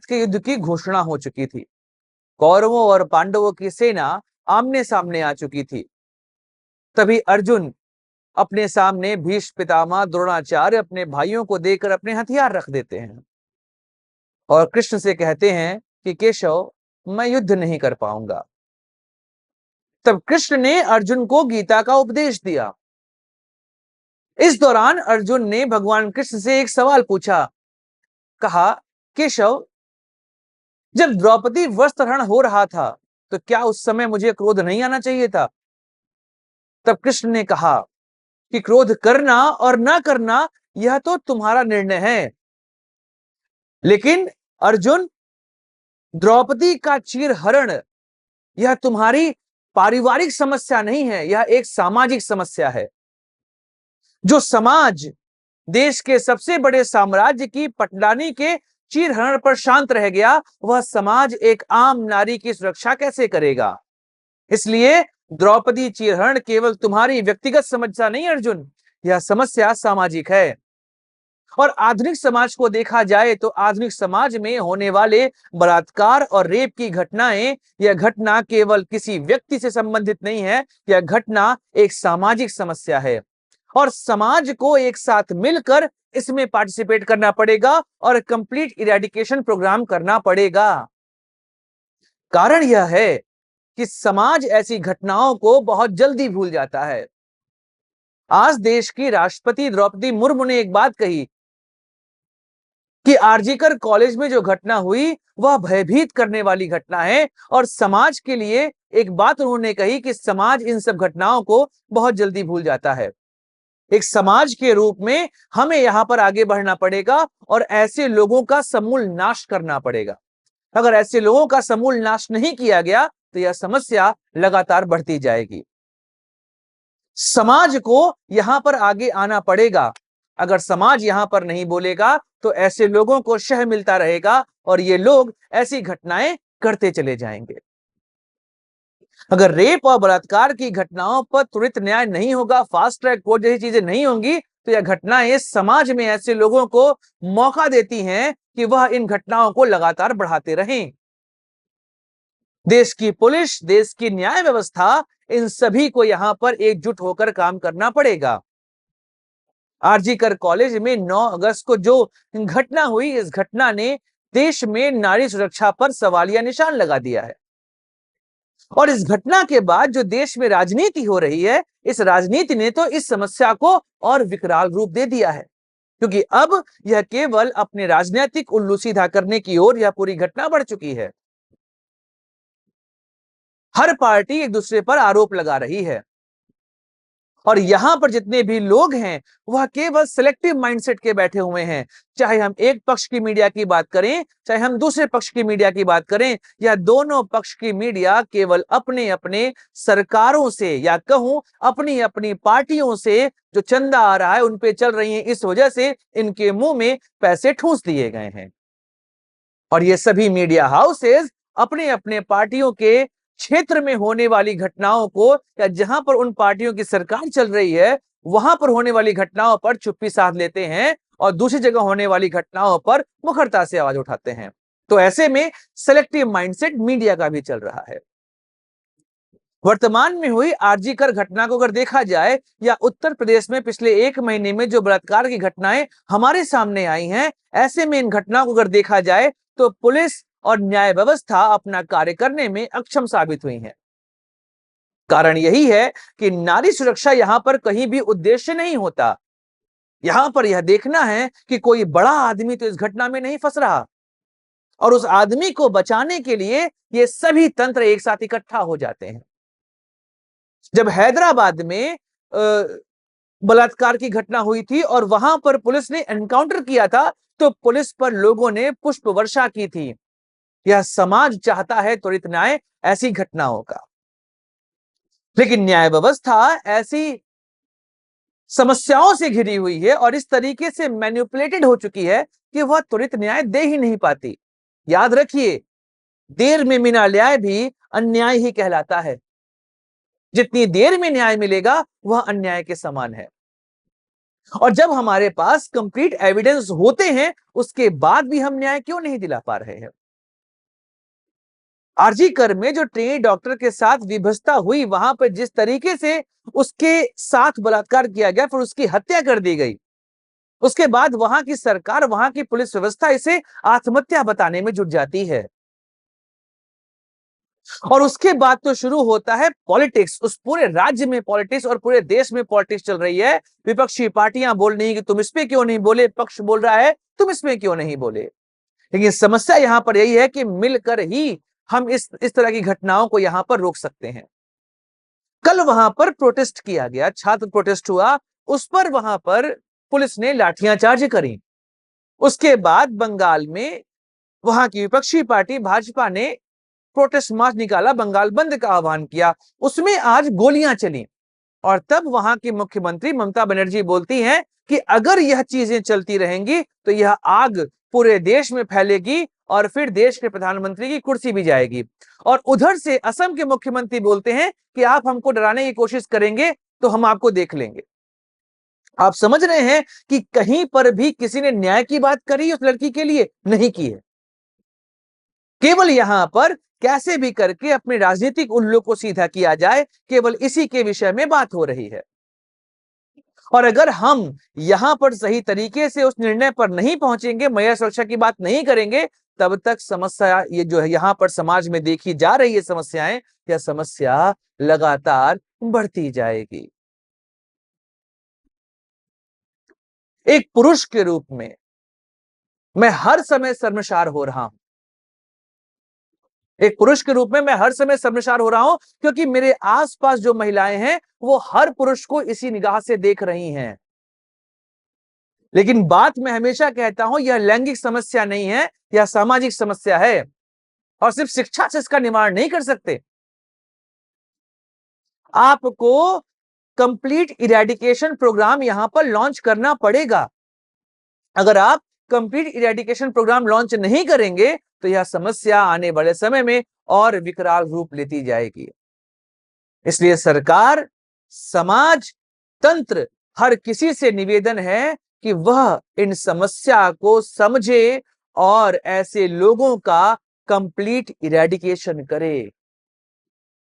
महाभारत के युद्ध की घोषणा हो चुकी थी। कौरवों और पांडवों की सेना आमने सामने आ चुकी थी। तभी अर्जुन अपने सामने भीष्म पितामह द्रोणाचार्य अपने भाइयों को देकर अपने हथियार रख देते हैं और कृष्ण से कहते हैं कि केशव, मैं युद्ध नहीं कर पाऊंगा। तब कृष्ण ने अर्जुन को गीता का उपदेश दिया। इस दौरान अर्जुन ने भगवान कृष्ण से एक सवाल पूछा। कहा, केशव, जब द्रौपदी वस्त्रहरण हो रहा था तो क्या उस समय मुझे क्रोध नहीं आना चाहिए था? तब कृष्ण ने कहा कि क्रोध करना और ना करना यह तो तुम्हारा निर्णय है, लेकिन अर्जुन, द्रौपदी का चीरहरण यह तुम्हारी पारिवारिक समस्या नहीं है, यह एक सामाजिक समस्या है। जो समाज देश के सबसे बड़े साम्राज्य की पटरानी के चीरहरण पर शांत रह गया, वह समाज एक आम नारी की सुरक्षा कैसे करेगा? इसलिए द्रौपदी चीरहरण केवल तुम्हारी व्यक्तिगत समस्या नहीं अर्जुन, यह समस्या सामाजिक है। और आधुनिक समाज को देखा जाए तो आधुनिक समाज में होने वाले बलात्कार और रेप की घटनाएं, यह घटना केवल किसी व्यक्ति से संबंधित नहीं है, यह घटना एक सामाजिक समस्या है और समाज को एक साथ मिलकर इसमें पार्टिसिपेट करना पड़ेगा और कंप्लीट इरेडिकेशन प्रोग्राम करना पड़ेगा। कारण यह है कि समाज ऐसी घटनाओं को बहुत जल्दी भूल जाता है। आज देश की राष्ट्रपति द्रौपदी मुर्मू ने एक बात कही कि आरजीकर कॉलेज में जो घटना हुई वह भयभीत करने वाली घटना है और समाज के लिए एक बात उन्होंने कही कि समाज इन सब घटनाओं को बहुत जल्दी भूल जाता है। एक समाज के रूप में हमें यहां पर आगे बढ़ना पड़ेगा और ऐसे लोगों का समूल नाश करना पड़ेगा। अगर ऐसे लोगों का समूल नाश नहीं किया गया तो यह समस्या लगातार बढ़ती जाएगी। समाज को यहां पर आगे आना पड़ेगा। अगर समाज यहां पर नहीं बोलेगा तो ऐसे लोगों को शह मिलता रहेगा और ये लोग ऐसी घटनाएं करते चले जाएंगे। अगर रेप और बलात्कार की घटनाओं पर त्वरित न्याय नहीं होगा, फास्ट ट्रैक कोर्ट जैसी चीजें नहीं होंगी, तो यह घटनाएं समाज में ऐसे लोगों को मौका देती हैं कि वह इन घटनाओं को लगातार बढ़ाते रहें। देश की पुलिस, देश की न्याय व्यवस्था, इन सभी को यहां पर एकजुट होकर काम करना पड़ेगा। आरजीकर कॉलेज में 9 अगस्त को जो घटना हुई, इस घटना ने देश में नारी सुरक्षा पर सवालिया निशान लगा दिया है और इस घटना के बाद जो देश में राजनीति हो रही है, इस राजनीति ने तो इस समस्या को और विकराल रूप दे दिया है, क्योंकि अब यह केवल अपने राजनीतिक उल्लू सीधा करने की ओर यह पूरी घटना बढ़ चुकी है। हर पार्टी एक दूसरे पर आरोप लगा रही है और यहां पर जितने भी लोग हैं वह केवल सिलेक्टिव माइंडसेट के बैठे हुए हैं। चाहे हम एक पक्ष की मीडिया की बात करें, चाहे हम दूसरे पक्ष की मीडिया की बात करें, या दोनों पक्ष की मीडिया केवल अपने अपने सरकारों से या कहूं अपनी अपनी पार्टियों से जो चंदा आ रहा है उन पे चल रही है। इस वजह से इनके मुंह में पैसे ठूंस दिए गए हैं और ये सभी मीडिया हाउसेज अपने अपने पार्टियों के क्षेत्र में होने वाली घटनाओं को या जहां पर उन पार्टियों की सरकार चल रही है वहां पर होने वाली घटनाओं पर चुप्पी साध लेते हैं और दूसरी जगह होने वाली घटनाओं पर मुखरता से आवाज उठाते हैं। तो ऐसे में सेलेक्टिव माइंडसेट मीडिया का भी चल रहा है। वर्तमान में हुई आरजीकर घटना को अगर देखा जाए या उत्तर प्रदेश में पिछले 1 महीने में जो बलात्कार की घटनाएं हमारे सामने आई हैं, ऐसे में इन घटनाओं को अगर देखा जाए तो पुलिस और न्याय व्यवस्था अपना कार्य करने में अक्षम साबित हुई है। कारण यही है कि नारी सुरक्षा यहां पर कहीं भी उद्देश्य नहीं होता। यहां पर यह देखना है कि कोई बड़ा आदमी तो इस घटना में नहीं फंस रहा और उस आदमी को बचाने के लिए ये सभी तंत्र एक साथ इकट्ठा हो जाते हैं। जब हैदराबाद में बलात्कार की घटना हुई थी और वहां पर पुलिस ने एनकाउंटर किया था तो पुलिस पर लोगों ने पुष्प वर्षा की थी। यह समाज चाहता है त्वरित न्याय ऐसी घटनाओं का, लेकिन न्याय व्यवस्था ऐसी समस्याओं से घिरी हुई है और इस तरीके से मैनिपुलेटेड हो चुकी है कि वह त्वरित न्याय दे ही नहीं पाती। याद रखिए, देर में मिला न्याय भी अन्याय ही कहलाता है। जितनी देर में न्याय मिलेगा वह अन्याय के समान है। और जब हमारे पास कंप्लीट एविडेंस होते हैं, उसके बाद भी हम न्याय क्यों नहीं दिला पा रहे हैं? आरजी कर में जो ट्रेनी डॉक्टर के साथ विभत्सता हुई, वहां पर जिस तरीके से उसके साथ बलात्कार किया गया, फिर उसकी हत्या कर दी गई, उसके बाद वहां की सरकार, वहां की पुलिस व्यवस्था इसे आत्महत्या बताने में जुट जाती है। और उसके बाद तो शुरू होता है पॉलिटिक्स। उस पूरे राज्य में पॉलिटिक्स और पूरे देश में पॉलिटिक्स चल रही है। विपक्षी पार्टियां बोल रही है कि तुम इस पे क्यों नहीं बोले, पक्ष बोल रहा है तुम इसमें क्यों नहीं बोले। लेकिन समस्या यहां पर यही है कि मिलकर ही हम इस तरह की घटनाओं को यहां पर रोक सकते हैं। कल वहां पर प्रोटेस्ट किया गया, छात्र प्रोटेस्ट हुआ, उस पर वहां पर पुलिस ने लाठियां चार्ज करी। उसके बाद बंगाल में वहां की विपक्षी पार्टी भाजपा ने प्रोटेस्ट मार्च निकाला, बंगाल बंद का आह्वान किया, उसमें आज गोलियां चली। और तब वहां की मुख्यमंत्री ममता बनर्जी बोलती हैं कि अगर यह चीजें चलती रहेंगी तो यह आग पूरे देश में फैलेगी और फिर देश के प्रधानमंत्री की कुर्सी भी जाएगी। और उधर से असम के मुख्यमंत्री बोलते हैं कि आप हमको डराने की कोशिश करेंगे तो हम आपको देख लेंगे। आप समझ रहे हैं कि कहीं पर भी किसी ने न्याय की बात करी उस लड़की के लिए? नहीं की है। केवल यहां पर कैसे भी करके अपने राजनीतिक उल्लू को सीधा किया जाए, केवल इसी के विषय में बात हो रही है। और अगर हम यहां पर सही तरीके से उस निर्णय पर नहीं पहुंचेंगे, महिला सुरक्षा की बात नहीं करेंगे, तब तक समस्या ये जो है यहां पर समाज में देखी जा रही है समस्याएं, यह समस्या लगातार बढ़ती जाएगी। एक पुरुष के रूप में मैं हर समय शर्मसार हो रहा हूं। एक पुरुष के रूप में मैं हर समय शर्मसार हो रहा हूं, क्योंकि मेरे आसपास जो महिलाएं हैं वो हर पुरुष को इसी निगाह से देख रही हैं। लेकिन बात मैं हमेशा कहता हूं, यह लैंगिक समस्या नहीं है, यह सामाजिक समस्या है। और सिर्फ शिक्षा से इसका निवारण नहीं कर सकते। आपको कंप्लीट इरेडिकेशन प्रोग्राम यहां पर लॉन्च करना पड़ेगा। अगर आप कंप्लीट इरेडिकेशन प्रोग्राम लॉन्च नहीं करेंगे तो यह समस्या आने वाले समय में और विकराल रूप लेती जाएगी। इसलिए सरकार, समाज, तंत्र, हर किसी से निवेदन है कि वह इन समस्या को समझे और ऐसे लोगों का कंप्लीट इरेडिकेशन करे।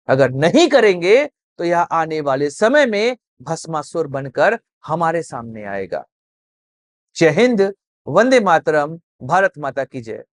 अगर नहीं करेंगे तो यह आने वाले समय में भस्मासुर बनकर हमारे सामने आएगा। जय हिंद, वंदे मातरम, भारत माता की जय।